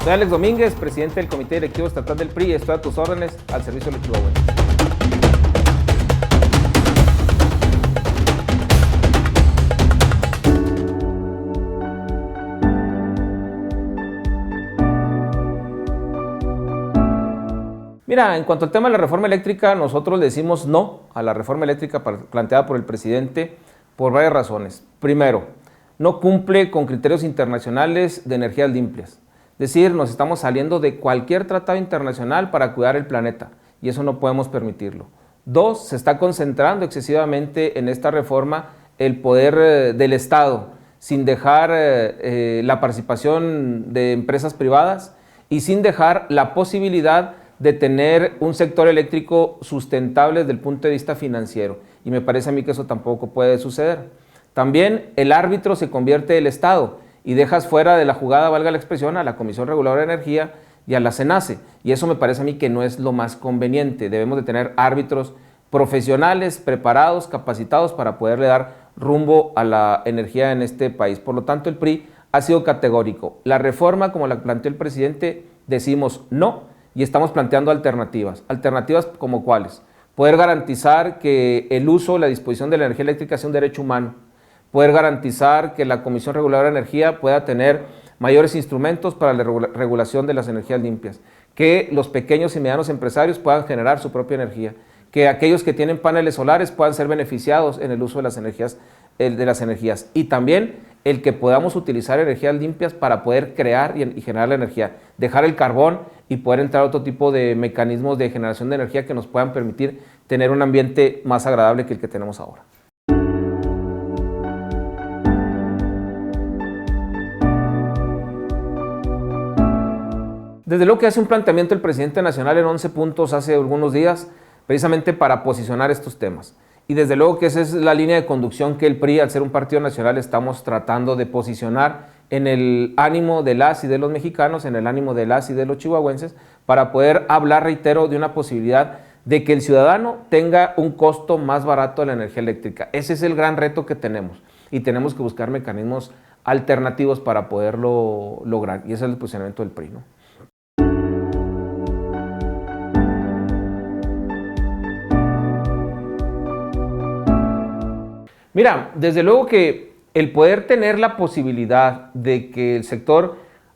Soy Alex Domínguez, presidente del Comité Directivo Estatal del PRI y estoy a tus órdenes al servicio de los chihuahuenses. Mira, en cuanto al tema de la reforma eléctrica, nosotros le decimos no a la reforma eléctrica planteada por el presidente por varias razones. Primero, no cumple con criterios internacionales de energías limpias. Es decir, nos estamos saliendo de cualquier tratado internacional para cuidar el planeta y eso no podemos permitirlo. Dos, se está concentrando excesivamente en esta reforma el poder del Estado, sin dejar la participación de empresas privadas y sin dejar la posibilidad de tener un sector eléctrico sustentable desde el punto de vista financiero. Y me parece a mí que eso tampoco puede suceder. También el árbitro se convierte el Estado y dejas fuera de la jugada, valga la expresión, a la Comisión Reguladora de Energía y a la CENACE. Y eso me parece a mí que no es lo más conveniente. Debemos de tener árbitros profesionales, preparados, capacitados para poderle dar rumbo a la energía en este país. Por lo tanto, el PRI ha sido categórico. La reforma, como la planteó el presidente, decimos no. Y estamos planteando alternativas. ¿Alternativas como cuáles? Poder garantizar que el uso, la disposición de la energía eléctrica sea un derecho humano. Poder garantizar que la Comisión Reguladora de Energía pueda tener mayores instrumentos para la regulación de las energías limpias. Que los pequeños y medianos empresarios puedan generar su propia energía. Que aquellos que tienen paneles solares puedan ser beneficiados en el uso de las energías. Y también el que podamos utilizar energías limpias para poder crear y generar la energía. Dejar el carbón y poder entrar a otro tipo de mecanismos de generación de energía que nos puedan permitir tener un ambiente más agradable que el que tenemos ahora. Desde luego que hace un planteamiento el presidente nacional en 11 puntos hace algunos días, precisamente para posicionar estos temas. Y desde luego que esa es la línea de conducción que el PRI, al ser un partido nacional, estamos tratando de posicionar en el ánimo de las y de los mexicanos, en el ánimo de las y de los chihuahuenses, para poder hablar, reitero, de una posibilidad de que el ciudadano tenga un costo más barato de la energía eléctrica. Ese es el gran reto que tenemos y tenemos que buscar mecanismos alternativos para poderlo lograr. Y ese es el posicionamiento del PRI, ¿no? Mira, desde luego que el poder tener la posibilidad de que el sector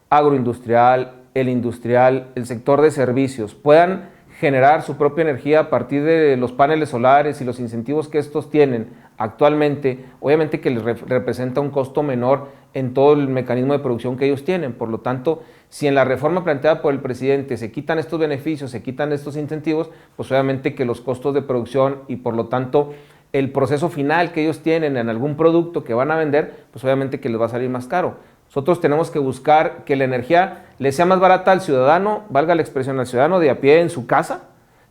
agroindustrial, el industrial, el sector de servicios puedan generar su propia energía a partir de los paneles solares y los incentivos que estos tienen actualmente, obviamente que les representa un costo menor en todo el mecanismo de producción que ellos tienen. Por lo tanto, si en la reforma planteada por el presidente se quitan estos beneficios, se quitan estos incentivos, pues obviamente que los costos de producción y por lo tanto el proceso final que ellos tienen en algún producto que van a vender, pues obviamente que les va a salir más caro. Nosotros tenemos que buscar que la energía le sea más barata al ciudadano, valga la expresión, al ciudadano de a pie en su casa,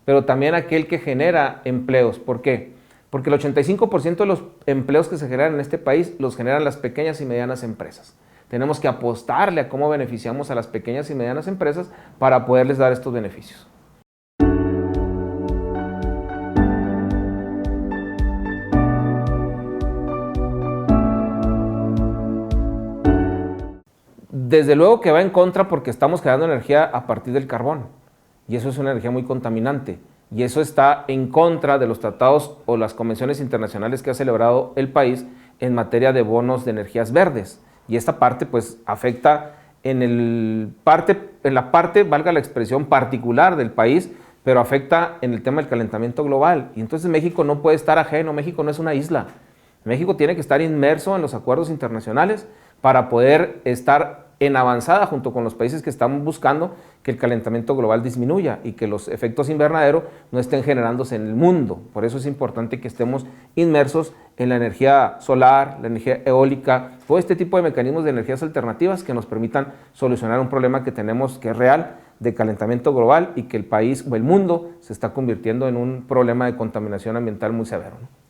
pero también a aquel que genera empleos. ¿Por qué? Porque el 85% de los empleos que se generan en este país los generan las pequeñas y medianas empresas. Tenemos que apostarle a cómo beneficiamos a las pequeñas y medianas empresas para poderles dar estos beneficios. Desde luego que va en contra porque estamos generando energía a partir del carbón y eso es una energía muy contaminante y eso está en contra de los tratados o las convenciones internacionales que ha celebrado el país en materia de bonos de energías verdes y esta parte pues afecta en la parte, valga la expresión, particular del país, pero afecta en el tema del calentamiento global y entonces México no puede estar ajeno, México no es una isla, México tiene que estar inmerso en los acuerdos internacionales para poder estar en avanzada junto con los países que están buscando que el calentamiento global disminuya y que los efectos invernadero no estén generándose en el mundo. Por eso es importante que estemos inmersos en la energía solar, la energía eólica, todo este tipo de mecanismos de energías alternativas que nos permitan solucionar un problema que tenemos que es real de calentamiento global y que el país o el mundo se está convirtiendo en un problema de contaminación ambiental muy severo, ¿no?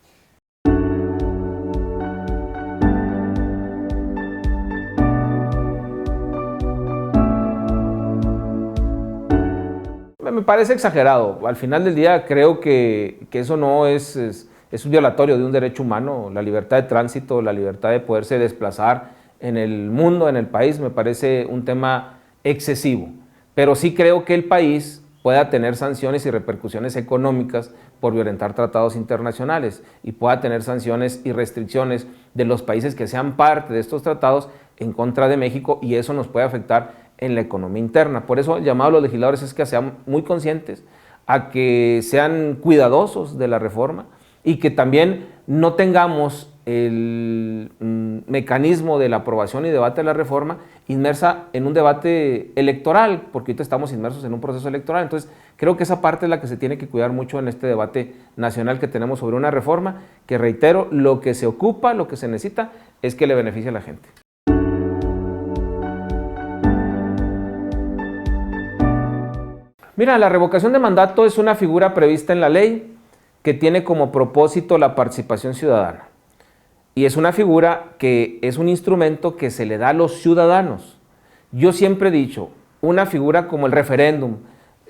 Me parece exagerado. Al final del día creo que eso no es un violatorio de un derecho humano. La libertad de tránsito, la libertad de poderse desplazar en el mundo, en el país, me parece un tema excesivo, pero sí creo que el país pueda tener sanciones y repercusiones económicas por violentar tratados internacionales y pueda tener sanciones y restricciones de los países que sean parte de estos tratados en contra de México, y eso nos puede afectar en la economía interna. Por eso el llamado a los legisladores es que sean muy conscientes, a que sean cuidadosos de la reforma y que también no tengamos el mecanismo de la aprobación y debate de la reforma inmersa en un debate electoral, porque ahorita estamos inmersos en un proceso electoral. Entonces, creo que esa parte es la que se tiene que cuidar mucho en este debate nacional que tenemos sobre una reforma que, reitero, lo que se ocupa, lo que se necesita es que le beneficie a la gente. Mira, la revocación de mandato es una figura prevista en la ley que tiene como propósito la participación ciudadana. Y es una figura que es un instrumento que se le da a los ciudadanos. Yo siempre he dicho, una figura como el referéndum,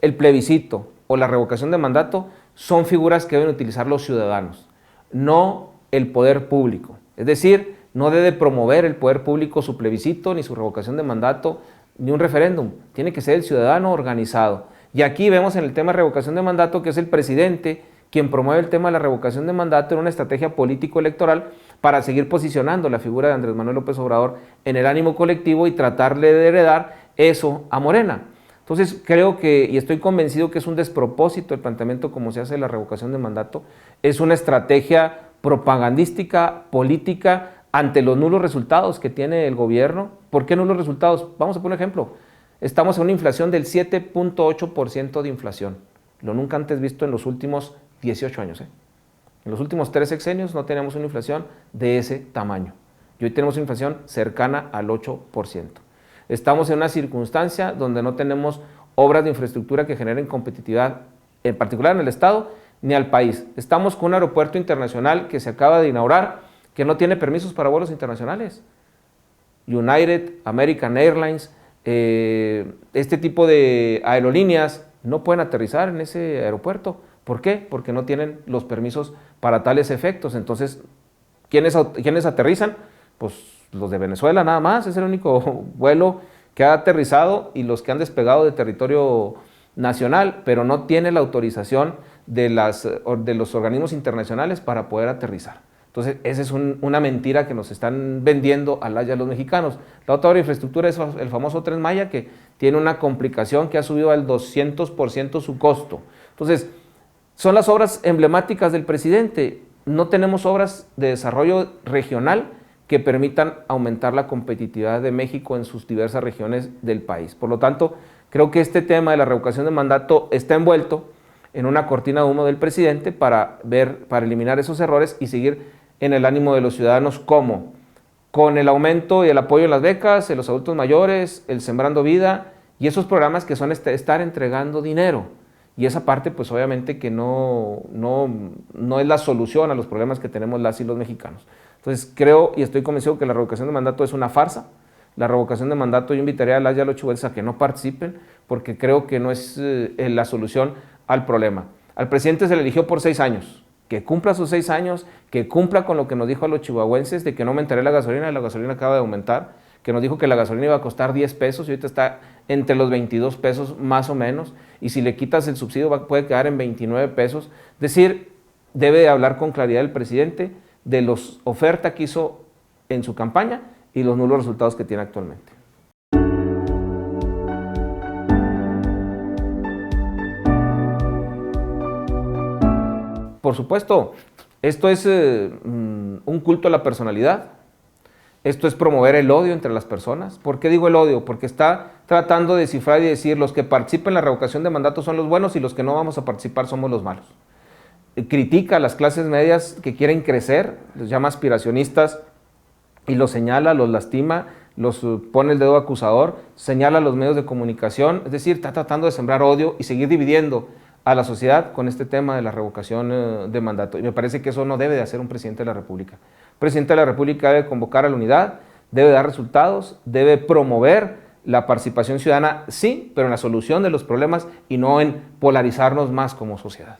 el plebiscito o la revocación de mandato son figuras que deben utilizar los ciudadanos, no el poder público. Es decir, no debe promover el poder público su plebiscito, ni su revocación de mandato, ni un referéndum. Tiene que ser el ciudadano organizado. Y aquí vemos en el tema de revocación de mandato que es el presidente quien promueve el tema de la revocación de mandato en una estrategia político-electoral para seguir posicionando la figura de Andrés Manuel López Obrador en el ánimo colectivo y tratarle de heredar eso a Morena. Entonces creo que, y estoy convencido que es un despropósito el planteamiento como se hace la revocación de mandato, es una estrategia propagandística, política, ante los nulos resultados que tiene el gobierno. ¿Por qué nulos resultados? Vamos a poner un ejemplo. Estamos en una inflación del 7.8% de inflación, lo nunca antes visto en los últimos 18 años. En los últimos 3 sexenios no teníamos una inflación de ese tamaño. Y hoy tenemos una inflación cercana al 8%. Estamos en una circunstancia donde no tenemos obras de infraestructura que generen competitividad, en particular en el Estado, ni al país. Estamos con un aeropuerto internacional que se acaba de inaugurar, que no tiene permisos para vuelos internacionales. United, American Airlines, este tipo de aerolíneas no pueden aterrizar en ese aeropuerto. ¿Por qué? Porque no tienen los permisos para tales efectos. Entonces, ¿quiénes aterrizan? Pues los de Venezuela nada más, es el único vuelo que ha aterrizado y los que han despegado de territorio nacional, pero no tiene la autorización de los organismos internacionales para poder aterrizar. Entonces, esa es una mentira que nos están vendiendo a los mexicanos. La otra obra de infraestructura es el famoso Tren Maya, que tiene una complicación que ha subido al 200% su costo. Entonces, son las obras emblemáticas del presidente. No tenemos obras de desarrollo regional que permitan aumentar la competitividad de México en sus diversas regiones del país. Por lo tanto, creo que este tema de la revocación de mandato está envuelto en una cortina de humo del presidente para eliminar esos errores y seguir en el ánimo de los ciudadanos, como con el aumento y el apoyo en las becas, en los adultos mayores, el Sembrando Vida y esos programas que son estar entregando dinero. Y esa parte, pues obviamente que no es la solución a los problemas que tenemos las y los mexicanos. Entonces creo y estoy convencido que la revocación de mandato es una farsa. La revocación de mandato, yo invitaría a las y a los chihuahuenses a que no participen, porque creo que no es la solución al problema. Al presidente se le eligió por 6 años. Que cumpla sus 6 años, que cumpla con lo que nos dijo a los chihuahuenses de que no aumentaré la gasolina acaba de aumentar, que nos dijo que la gasolina iba a costar 10 pesos y ahorita está entre los 22 pesos más o menos, y si le quitas el subsidio puede quedar en 29 pesos. Es decir, debe de hablar con claridad el presidente de la oferta que hizo en su campaña y los nulos resultados que tiene actualmente. Por supuesto, esto es un culto a la personalidad, esto es promover el odio entre las personas. ¿Por qué digo el odio? Porque está tratando de descifrar y decir los que participen en la revocación de mandato son los buenos y los que no vamos a participar somos los malos. Critica a las clases medias que quieren crecer, los llama aspiracionistas y los señala, los lastima, los pone el dedo acusador, señala a los medios de comunicación, es decir, está tratando de sembrar odio y seguir dividiendo a la sociedad con este tema de la revocación de mandato. Y me parece que eso no debe de hacer un presidente de la República. El presidente de la República debe convocar a la unidad, debe dar resultados, debe promover la participación ciudadana, sí, pero en la solución de los problemas y no en polarizarnos más como sociedad.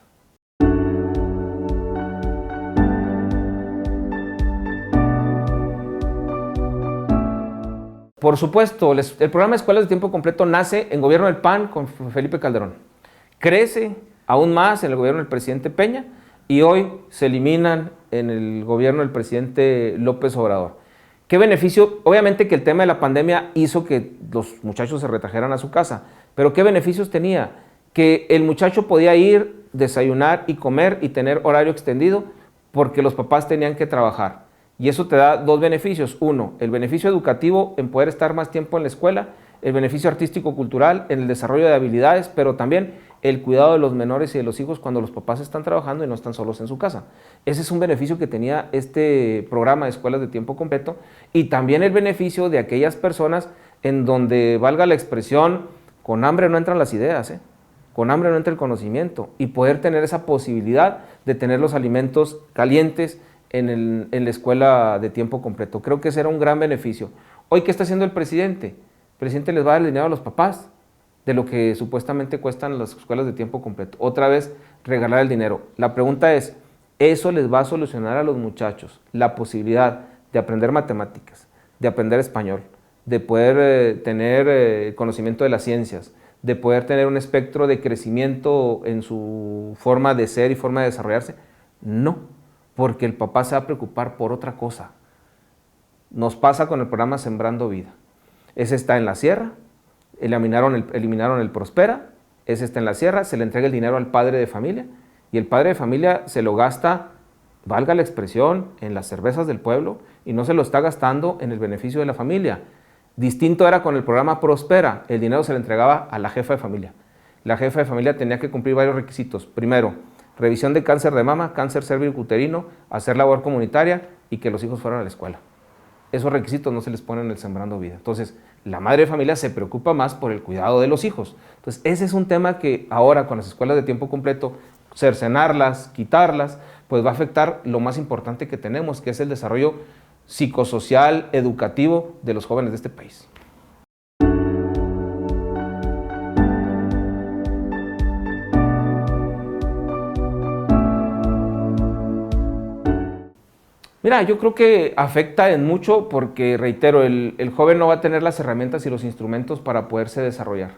Por supuesto, el programa de escuelas de tiempo completo nace en gobierno del PAN con Felipe Calderón. Crece aún más en el gobierno del presidente Peña y hoy se eliminan en el gobierno del presidente López Obrador. ¿Qué beneficio? Obviamente que el tema de la pandemia hizo que los muchachos se retajeran a su casa, pero ¿qué beneficios tenía? Que el muchacho podía ir, desayunar y comer y tener horario extendido porque los papás tenían que trabajar. Y eso te da dos beneficios. Uno, el beneficio educativo en poder estar más tiempo en la escuela, el beneficio artístico-cultural en el desarrollo de habilidades, pero también el cuidado de los menores y de los hijos cuando los papás están trabajando y no están solos en su casa. Ese es un beneficio que tenía este programa de escuelas de tiempo completo y también el beneficio de aquellas personas en donde, valga la expresión, con hambre no entran las ideas, con hambre no entra el conocimiento y poder tener esa posibilidad de tener los alimentos calientes en la escuela de tiempo completo. Creo que ese era un gran beneficio. Hoy, ¿qué está haciendo el presidente? El presidente les va a dar el dinero a los papás de lo que supuestamente cuestan las escuelas de tiempo completo. Otra vez, regalar el dinero. La pregunta es, ¿eso les va a solucionar a los muchachos la posibilidad de aprender matemáticas, de aprender español, de poder tener conocimiento de las ciencias, de poder tener un espectro de crecimiento en su forma de ser y forma de desarrollarse? No, porque el papá se va a preocupar por otra cosa. Nos pasa con el programa Sembrando Vida. Ese está en la sierra, eliminaron el Prospera, ese está en la sierra, se le entrega el dinero al padre de familia y el padre de familia se lo gasta, valga la expresión, en las cervezas del pueblo y no se lo está gastando en el beneficio de la familia. Distinto era con el programa Prospera, el dinero se le entregaba a la jefa de familia. La jefa de familia tenía que cumplir varios requisitos. Primero, revisión de cáncer de mama, cáncer cervicuterino, hacer labor comunitaria y que los hijos fueran a la escuela. Esos requisitos no se les ponen en el Sembrando Vida. Entonces, la madre de familia se preocupa más por el cuidado de los hijos. Entonces, ese es un tema que ahora con las escuelas de tiempo completo, cercenarlas, quitarlas, pues va a afectar lo más importante que tenemos, que es el desarrollo psicosocial, educativo de los jóvenes de este país. Mira, yo creo que afecta en mucho porque, reitero, el joven no va a tener las herramientas y los instrumentos para poderse desarrollar.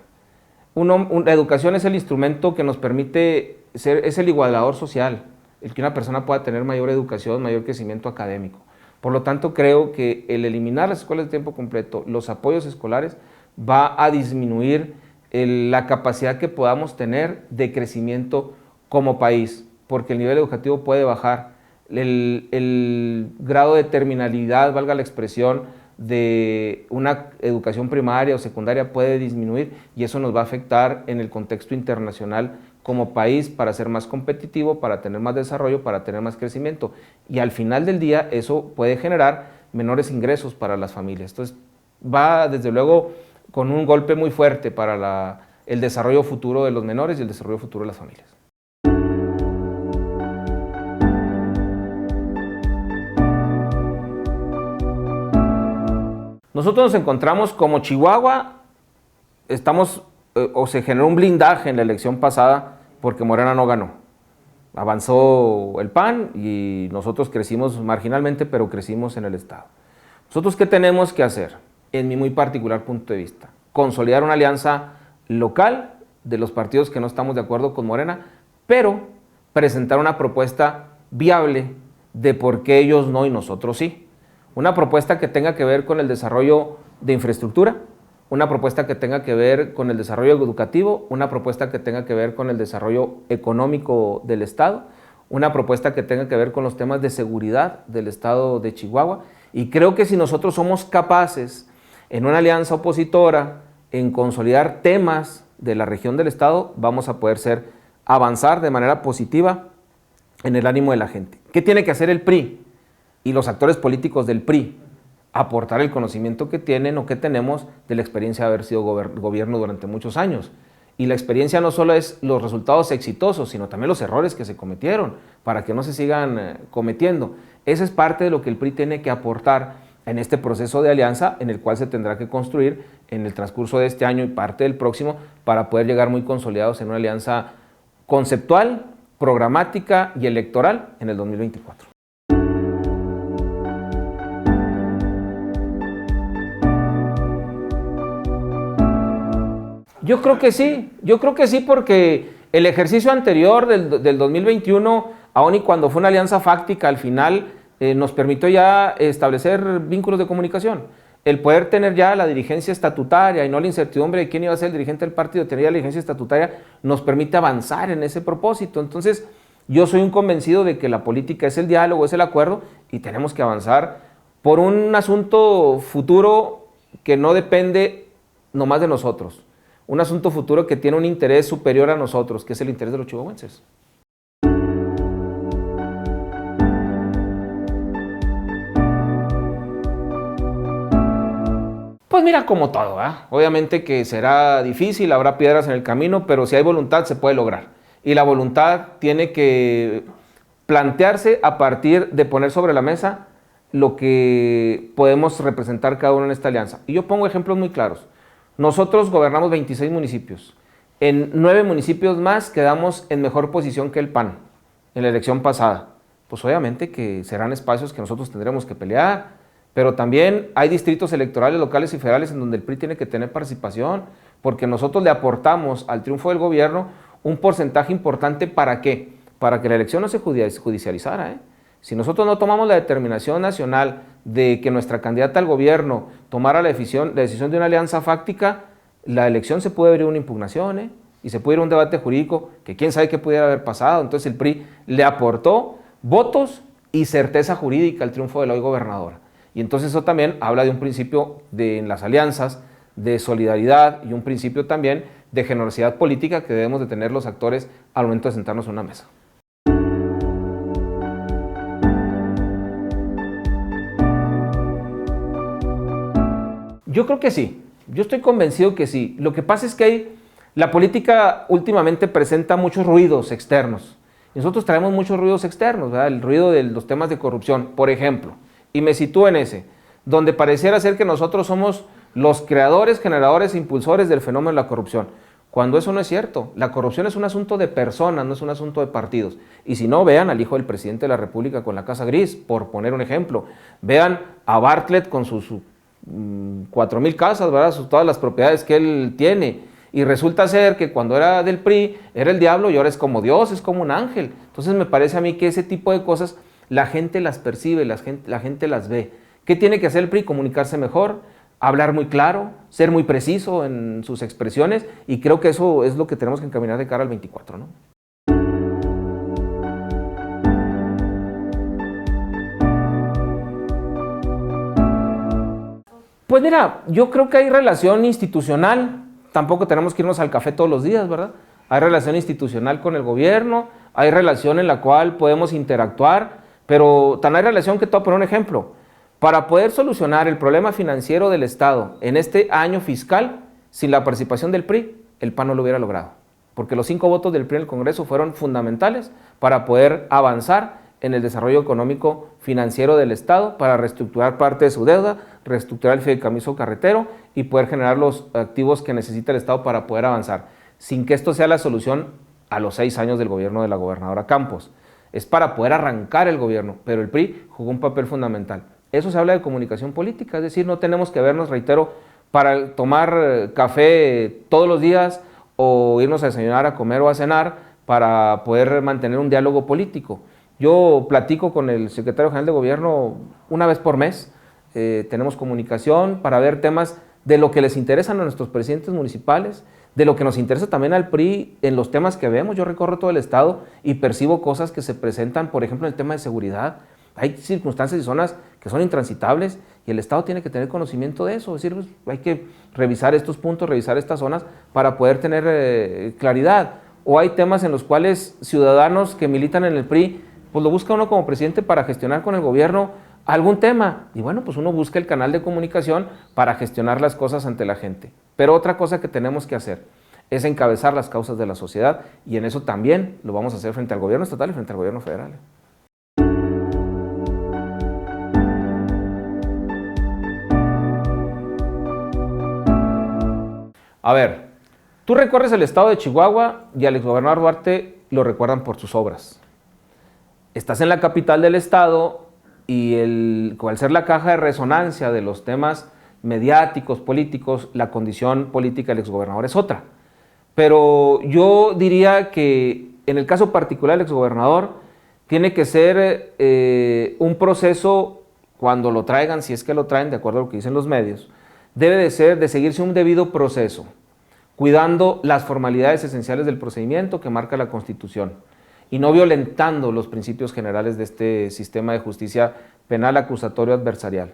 La educación es el instrumento que nos permite es el igualador social, el que una persona pueda tener mayor educación, mayor crecimiento académico. Por lo tanto, creo que el eliminar las escuelas de tiempo completo, los apoyos escolares, va a disminuir la capacidad que podamos tener de crecimiento como país, porque el nivel educativo puede bajar. El grado de terminalidad, valga la expresión, de una educación primaria o secundaria puede disminuir y eso nos va a afectar en el contexto internacional como país para ser más competitivo, para tener más desarrollo, para tener más crecimiento. Y al final del día eso puede generar menores ingresos para las familias. Entonces va desde luego con un golpe muy fuerte para el desarrollo futuro de los menores y el desarrollo futuro de las familias. Nosotros nos encontramos como Chihuahua, se generó un blindaje en la elección pasada porque Morena no ganó. Avanzó el PAN y nosotros crecimos marginalmente, pero crecimos en el Estado. ¿Nosotros qué tenemos que hacer? En mi muy particular punto de vista, consolidar una alianza local de los partidos que no estamos de acuerdo con Morena, pero presentar una propuesta viable de por qué ellos no y nosotros sí. Una propuesta que tenga que ver con el desarrollo de infraestructura, una propuesta que tenga que ver con el desarrollo educativo, una propuesta que tenga que ver con el desarrollo económico del Estado, una propuesta que tenga que ver con los temas de seguridad del Estado de Chihuahua. Y creo que si nosotros somos capaces, en una alianza opositora, en consolidar temas de la región del Estado, vamos a poder avanzar de manera positiva en el ánimo de la gente. ¿Qué tiene que hacer el PRI? Y los actores políticos del PRI, aportar el conocimiento que tienen o que tenemos de la experiencia de haber sido gobierno durante muchos años. Y la experiencia no solo es los resultados exitosos, sino también los errores que se cometieron, para que no se sigan cometiendo. Esa es parte de lo que el PRI tiene que aportar en este proceso de alianza, en el cual se tendrá que construir en el transcurso de este año y parte del próximo, para poder llegar muy consolidados en una alianza conceptual, programática y electoral en el 2024. Yo creo que sí porque el ejercicio anterior del 2021, aun y cuando fue una alianza fáctica, al final nos permitió ya establecer vínculos de comunicación. El poder tener ya la dirigencia estatutaria y no la incertidumbre de quién iba a ser el dirigente del partido, tener ya la dirigencia estatutaria nos permite avanzar en ese propósito. Entonces, yo soy un convencido de que la política es el diálogo, es el acuerdo y tenemos que avanzar por un asunto futuro que no depende nomás de nosotros. Un asunto futuro que tiene un interés superior a nosotros, que es el interés de los chihuahuenses. Pues mira, como todo, ¿eh? Obviamente que será difícil, habrá piedras en el camino, pero si hay voluntad se puede lograr. Y la voluntad tiene que plantearse a partir de poner sobre la mesa lo que podemos representar cada uno en esta alianza. Y yo pongo ejemplos muy claros. Nosotros gobernamos 26 municipios. En 9 municipios más quedamos en mejor posición que el PAN en la elección pasada. Pues obviamente que serán espacios que nosotros tendremos que pelear, pero también hay distritos electorales locales y federales en donde el PRI tiene que tener participación, porque nosotros le aportamos al triunfo del gobierno un porcentaje importante. ¿Para qué? Para que la elección no se judicializara, ¿eh? Si nosotros no tomamos la determinación nacional de que nuestra candidata al gobierno tomara la decisión de una alianza fáctica, la elección se puede abrir una impugnación, ¿eh? Y se puede ir a un debate jurídico que quién sabe qué pudiera haber pasado. Entonces el PRI le aportó votos y certeza jurídica al triunfo de la hoy gobernadora. Y entonces eso también habla de un principio en las alianzas, de solidaridad y un principio también de generosidad política que debemos de tener los actores al momento de sentarnos en una mesa. Yo creo que sí, yo estoy convencido que sí. Lo que pasa es que la política últimamente presenta muchos ruidos externos. Y nosotros traemos muchos ruidos externos, ¿verdad? El ruido de los temas de corrupción, por ejemplo. Y me sitúo en ese, donde pareciera ser que nosotros somos los creadores, generadores e impulsores del fenómeno de la corrupción. Cuando eso no es cierto. La corrupción es un asunto de personas, no es un asunto de partidos. Y si no, vean al hijo del presidente de la República con la Casa Gris, por poner un ejemplo. Vean a Bartlett con sus 4,000 casas, ¿verdad? Todas las propiedades que él tiene. Y resulta ser que cuando era del PRI era el diablo y ahora es como Dios, es como un ángel. Entonces me parece a mí que ese tipo de cosas la gente las percibe, la gente las ve. ¿Qué tiene que hacer el PRI? Comunicarse mejor, hablar muy claro, ser muy preciso en sus expresiones, y creo que eso es lo que tenemos que encaminar de cara al 24, ¿no? Pues mira, yo creo que hay relación institucional, tampoco tenemos que irnos al café todos los días, ¿verdad? Hay relación institucional con el gobierno, hay relación en la cual podemos interactuar, pero tan hay relación que te voy a poner un ejemplo. Para poder solucionar el problema financiero del Estado en este año fiscal, sin la participación del PRI, el PAN no lo hubiera logrado. Porque los 5 votos del PRI en el Congreso fueron fundamentales para poder avanzar en el desarrollo económico financiero del Estado, para reestructurar parte de su deuda, reestructurar el fideicomiso carretero y poder generar los activos que necesita el Estado para poder avanzar, sin que esto sea la solución a los 6 años del gobierno de la gobernadora Campos. Es para poder arrancar el gobierno, pero el PRI jugó un papel fundamental. Eso se habla de comunicación política, es decir, no tenemos que vernos, reitero, para tomar café todos los días o irnos a desayunar, a comer o a cenar para poder mantener un diálogo político. Yo platico con el secretario general de gobierno una vez por mes, tenemos comunicación para ver temas de lo que les interesan a nuestros presidentes municipales, de lo que nos interesa también al PRI en los temas que vemos. Yo recorro todo el estado y percibo cosas que se presentan, por ejemplo, en el tema de seguridad. Hay circunstancias y zonas que son intransitables y el Estado tiene que tener conocimiento de eso. Es decir, pues, hay que revisar estos puntos, revisar estas zonas para poder tener claridad. O hay temas en los cuales ciudadanos que militan en el PRI, pues lo busca uno como presidente para gestionar con el gobierno algún tema. Y bueno, pues uno busca el canal de comunicación para gestionar las cosas ante la gente. Pero otra cosa que tenemos que hacer es encabezar las causas de la sociedad, y en eso también lo vamos a hacer frente al gobierno estatal y frente al gobierno federal. A ver, tú recorres el estado de Chihuahua y al exgobernador Duarte lo recuerdan por sus obras. Estás en la capital del estado y al ser la caja de resonancia de los temas mediáticos, políticos, la condición política del exgobernador es otra. pero yo diría que en el caso particular del exgobernador tiene que ser un proceso, cuando lo traigan, si es que lo traen, de acuerdo a lo que dicen los medios, debe de seguirse un debido proceso, cuidando las formalidades esenciales del procedimiento que marca la Constitución y no violentando los principios generales de este sistema de justicia penal acusatorio adversarial.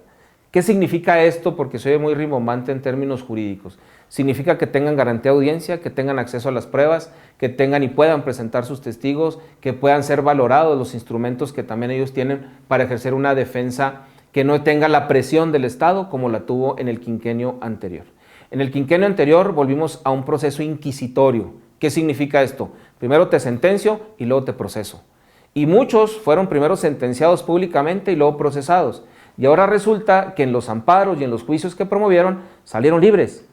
¿Qué significa esto? Porque se oye muy rimbombante en términos jurídicos. Significa que tengan garantía de audiencia, que tengan acceso a las pruebas, que tengan y puedan presentar sus testigos, que puedan ser valorados los instrumentos que también ellos tienen para ejercer una defensa que no tenga la presión del Estado como la tuvo en el quinquenio anterior. En el quinquenio anterior volvimos a un proceso inquisitorio. ¿Qué significa esto? Primero te sentencio y luego te proceso. Y muchos fueron primero sentenciados públicamente y luego procesados. Y ahora resulta que en los amparos y en los juicios que promovieron salieron libres.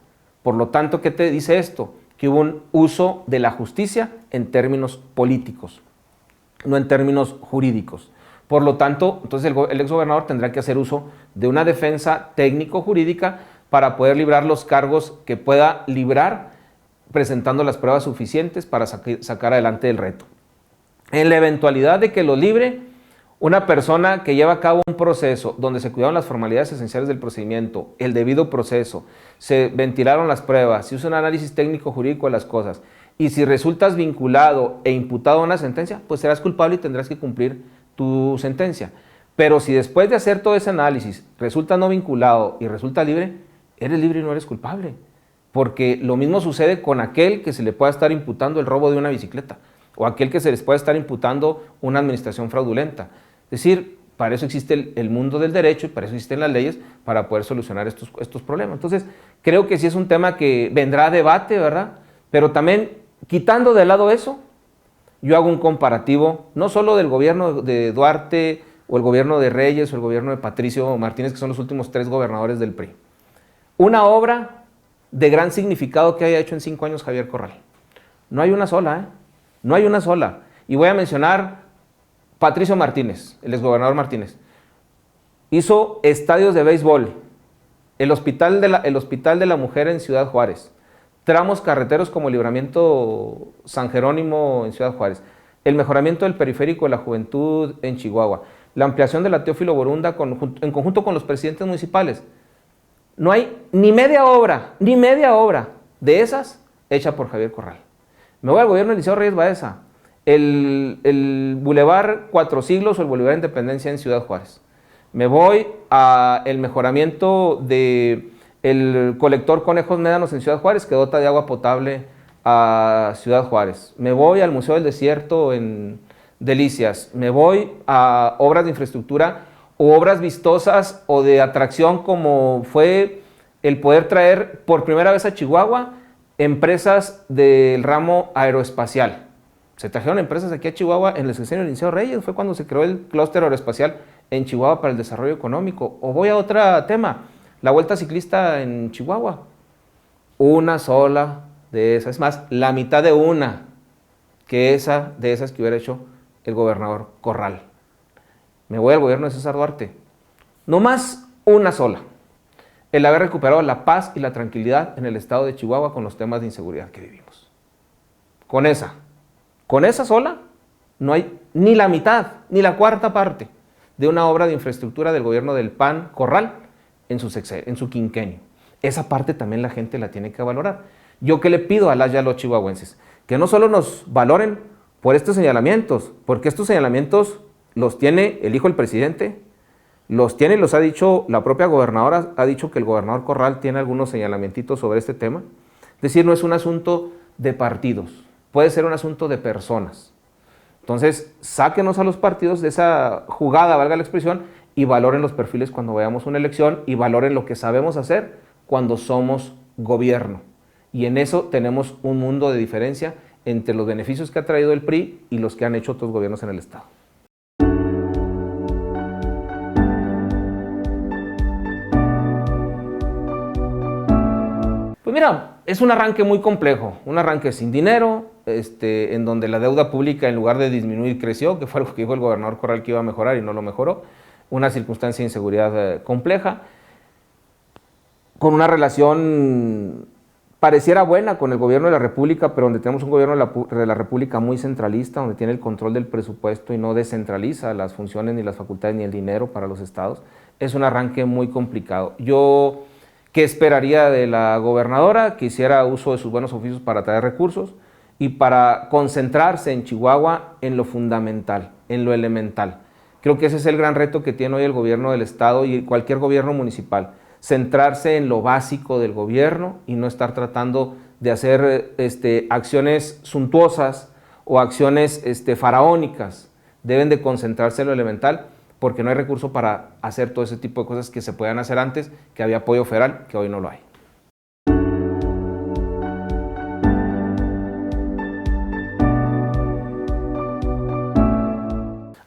Por lo tanto, ¿qué te dice esto? Que hubo un uso de la justicia en términos políticos, no en términos jurídicos. Por lo tanto, entonces el exgobernador tendrá que hacer uso de una defensa técnico-jurídica para poder librar los cargos que pueda librar, presentando las pruebas suficientes para sacar adelante el reto. En la eventualidad de que lo libre, una persona que lleva a cabo un proceso donde se cuidaron las formalidades esenciales del procedimiento, el debido proceso, se ventilaron las pruebas, se usa un análisis técnico-jurídico de las cosas, y si resultas vinculado e imputado a una sentencia, pues serás culpable y tendrás que cumplir tu sentencia. Pero si después de hacer todo ese análisis resulta no vinculado y resulta libre, eres libre y no eres culpable. Porque lo mismo sucede con aquel que se le pueda estar imputando el robo de una bicicleta, o aquel que se les pueda estar imputando una administración fraudulenta. Es decir, para eso existe el mundo del derecho y para eso existen las leyes, para poder solucionar estos problemas. Entonces, creo que sí es un tema que vendrá a debate, ¿verdad? Pero también, quitando de lado eso, yo hago un comparativo, no solo del gobierno de Duarte, o el gobierno de Reyes, o el gobierno de Patricio Martínez, que son los últimos 3 gobernadores del PRI. Una obra de gran significado que haya hecho en 5 años Javier Corral. No hay una sola, ¿eh? No hay una sola. Y voy a mencionar Patricio Martínez, el exgobernador Martínez. Hizo estadios de béisbol, el hospital de la Mujer en Ciudad Juárez, tramos carreteros como el Libramiento San Jerónimo en Ciudad Juárez, el mejoramiento del periférico de la Juventud en Chihuahua, la ampliación de la Teófilo Borunda en conjunto con los presidentes municipales. No hay ni media obra de esas hecha por Javier Corral. Me voy al gobierno de Eliseo Reyes Baeza, el Boulevard Cuatro Siglos o el Boulevard Independencia en Ciudad Juárez. Me voy al mejoramiento del colector Conejos Médanos en Ciudad Juárez, que dota de agua potable a Ciudad Juárez. Me voy al Museo del Desierto en Delicias. Me voy a obras de infraestructura o obras vistosas o de atracción, como fue el poder traer por primera vez a Chihuahua empresas del ramo aeroespacial. Se trajeron empresas aquí a Chihuahua en el sexenio de Eliseo Reyes, fue cuando se creó el clúster aeroespacial en Chihuahua para el desarrollo económico. O voy a otro tema, la Vuelta Ciclista en Chihuahua. Una sola de esas, es más, la mitad de una de esas que hubiera hecho el gobernador Corral. Me voy al gobierno de César Duarte. No más una sola. El haber recuperado la paz y la tranquilidad en el estado de Chihuahua con los temas de inseguridad que vivimos. Con esa sola, no hay ni la mitad, ni la cuarta parte de una obra de infraestructura del gobierno del PAN Corral en su quinquenio. Esa parte también la gente la tiene que valorar. Yo que le pido a las y a los chihuahuenses, que no solo nos valoren por estos señalamientos, porque estos señalamientos los tiene el hijo del presidente, los ha dicho la propia gobernadora, ha dicho que el gobernador Corral tiene algunos señalamientos sobre este tema. Es decir, no es un asunto de partidos, puede ser un asunto de personas. Entonces, sáquenos a los partidos de esa jugada, valga la expresión, y valoren los perfiles cuando veamos una elección y valoren lo que sabemos hacer cuando somos gobierno. Y en eso tenemos un mundo de diferencia entre los beneficios que ha traído el PRI y los que han hecho otros gobiernos en el Estado. Pues mira, es un arranque muy complejo, un arranque sin dinero, en donde la deuda pública en lugar de disminuir creció, que fue algo que dijo el gobernador Corral que iba a mejorar y no lo mejoró, una circunstancia de inseguridad compleja, con una relación pareciera buena con el gobierno de la República, pero donde tenemos un gobierno de la República muy centralista, donde tiene el control del presupuesto y no descentraliza las funciones, ni las facultades, ni el dinero para los estados, es un arranque muy complicado. Yo, ¿qué esperaría de la gobernadora? Que hiciera uso de sus buenos oficios para traer recursos y para concentrarse en Chihuahua en lo fundamental, en lo elemental. Creo que ese es el gran reto que tiene hoy el gobierno del estado y cualquier gobierno municipal. Centrarse en lo básico del gobierno y no estar tratando de hacer acciones suntuosas o acciones faraónicas. Deben de concentrarse en lo elemental porque no hay recurso para hacer todo ese tipo de cosas que se podían hacer antes, que había apoyo federal, que hoy no lo hay.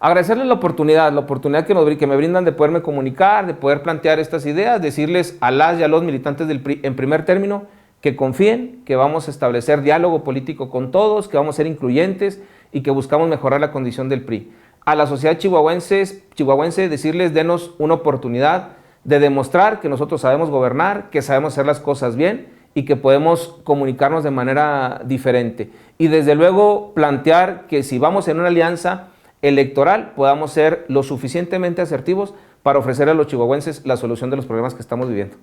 Agradecerles la oportunidad que me brindan de poderme comunicar, de poder plantear estas ideas, decirles a las y a los militantes del PRI, en primer término, que confíen, que vamos a establecer diálogo político con todos, que vamos a ser incluyentes y que buscamos mejorar la condición del PRI. A la sociedad chihuahuense decirles, denos una oportunidad de demostrar que nosotros sabemos gobernar, que sabemos hacer las cosas bien y que podemos comunicarnos de manera diferente. Y desde luego plantear que si vamos en una alianza electoral podamos ser lo suficientemente asertivos para ofrecer a los chihuahuenses la solución de los problemas que estamos viviendo.